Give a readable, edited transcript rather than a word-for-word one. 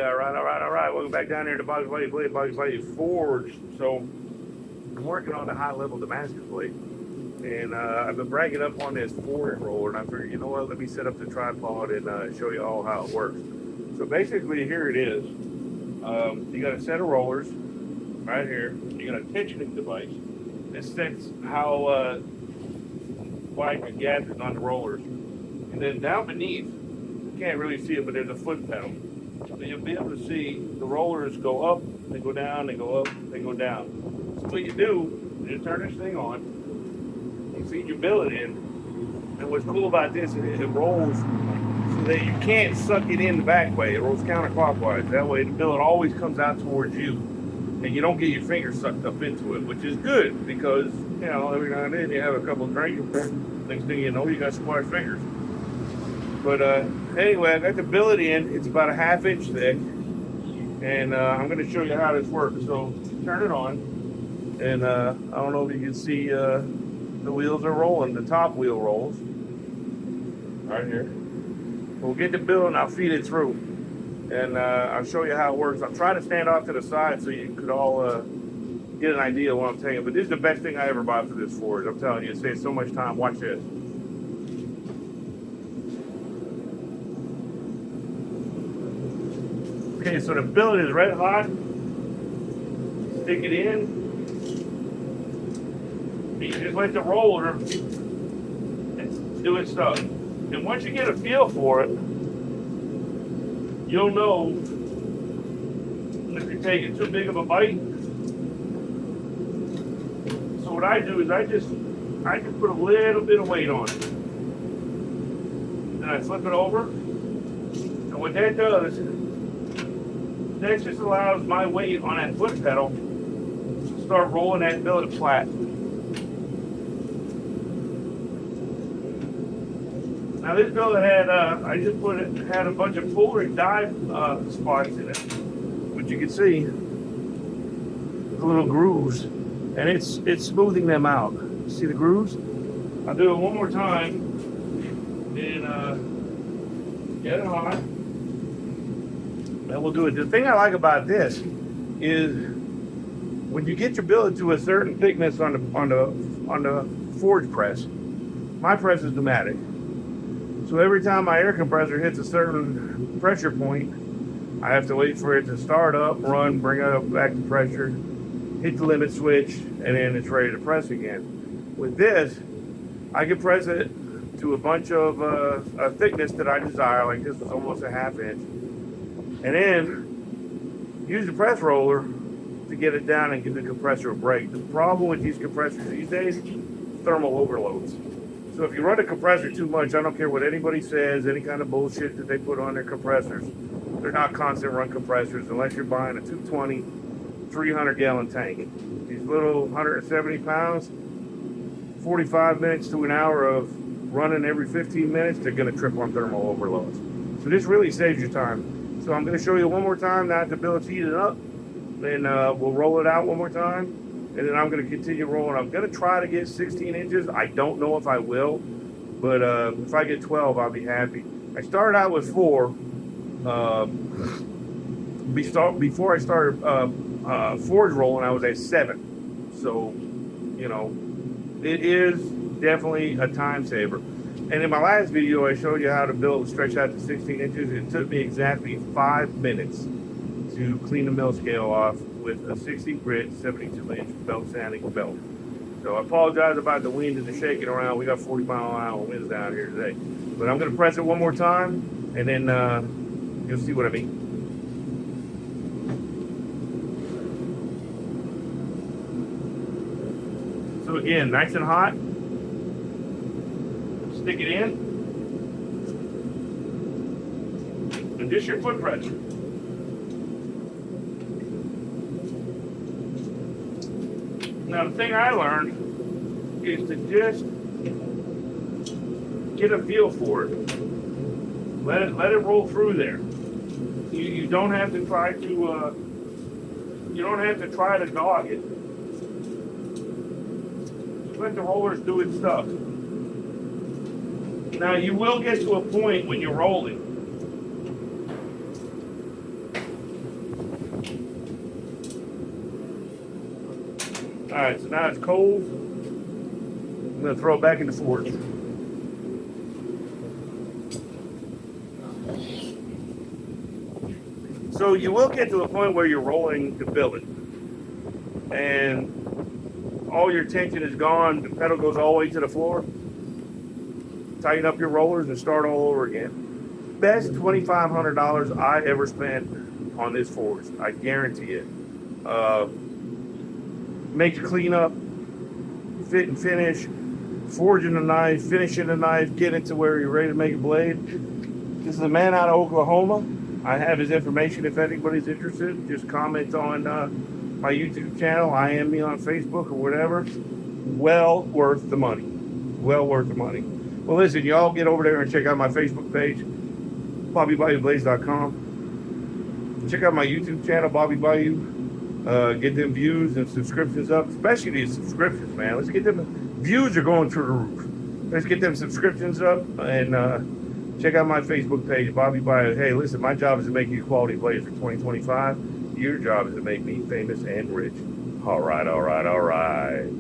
All right. Welcome back down here to Bugs Lady Forge. So I'm working on the high level Damascus blade, and I've been bragging up on this forge roller, and I figured, you know what? Let me set up the tripod and show you all how it works. So basically, here it is. You got a set of rollers right here. You got a tensioning device. This sets how wide the gap is on the rollers, and then down beneath, you can't really see it, but there's a foot pedal. So you'll be able to see the rollers go up, they go down, they go up, they go down. So what you do is you turn this thing on, you feed your billet in, and what's cool about this is it rolls so that you can't suck it in the back way. It rolls counterclockwise. That way the billet always comes out towards you, and you don't get your fingers sucked up into it, which is good because, you know, every now and then you have a couple of drinks, next thing you know, you got square fingers. But anyway, I got the billet in. It's about a 1/2 inch thick, and I'm going to show you how this works. So turn it on, and I don't know if you can see the wheels are rolling. The top wheel rolls right here. We'll get the billet and I'll feed it through, and I'll show you how it works. I'm trying to stand off to the side so you could all get an idea of what I'm telling you. But this is the best thing I ever bought for this forge. I'm telling you, it saves so much time. Watch this. Okay, so the billet is red hot. Stick it in. You just let the roller do its stuff. And once you get a feel for it, you'll know if you're taking too big of a bite. So what I do is I just put a little bit of weight on it. Then I flip it over. And what that does, that just allows my weight on that foot pedal to start rolling that billet flat. Now this billet had, had a bunch of puller and dive spots in it, which you can see, the little grooves, and it's smoothing them out. See the grooves? I'll do it one more time, and get it hot. And we'll do it. The thing I like about this is when you get your billet to a certain thickness on the forge press. My press is pneumatic, so every time my air compressor hits a certain pressure point, I have to wait for it to start up, run, bring it up back to pressure, hit the limit switch, and then it's ready to press again. With this, I can press it to a bunch of a thickness that I desire. Like this was almost a 1/2 inch. And then use the press roller to get it down and give the compressor a break. The problem with these compressors these days, thermal overloads. So if you run a compressor too much, I don't care what anybody says, any kind of bullshit that they put on their compressors, they're not constant run compressors unless you're buying a 220, 300 gallon tank. These little 170 pounds, 45 minutes to an hour of running every 15 minutes, they're gonna trip on thermal overloads. So this really saves you time. So I'm going to show you one more time now that the billet's heated up. Then we'll roll it out one more time. And then I'm going to continue rolling. I'm going to try to get 16 inches. I don't know if I will. But if I get 12, I'll be happy. I started out with 4. Before I started forge rolling, I was at 7. So, you know, it is definitely a time saver. And in my last video, I showed you how the billet was stretched out to 16 inches. It took me exactly 5 minutes to clean the mill scale off with a 60 grit, 72-inch belt sanding belt. So I apologize about the wind and the shaking around. We got 40-mile-an-hour winds down here today. But I'm going to press it one more time, and then you'll see what I mean. So again, nice and hot. Stick it in, and just your foot pressure. Now the thing I learned is to just get a feel for it. Let it roll through there. You don't have to try to dog it. Just let the rollers do its stuff. Now you will get to a point when you're rolling All right, so now it's cold. I'm gonna throw it back in the forge. So you will get to a point where you're rolling the billet, and all your tension is gone. The pedal goes all the way to the floor. Tighten up your rollers and start all over again. Best $2,500 I ever spent on this forge. I guarantee it. Make the cleanup, fit and finish, forging the knife, finishing the knife, getting to where you're ready to make a blade. This is a man out of Oklahoma. I have his information if anybody's interested. Just comment on my YouTube channel, I Am Me on Facebook or whatever. Well worth the money. Well worth the money. Well, listen, y'all get over there and check out my Facebook page, BobbyBayouBlaze.com. Check out my YouTube channel, Bobby Bayou. Get them views and subscriptions up, especially these subscriptions, man. Let's get them. Views are going through the roof. Let's get them subscriptions up and check out my Facebook page, Bobby Bayou. Hey, listen, my job is to make you quality players for 2025. Your job is to make me famous and rich. All right, all right, all right.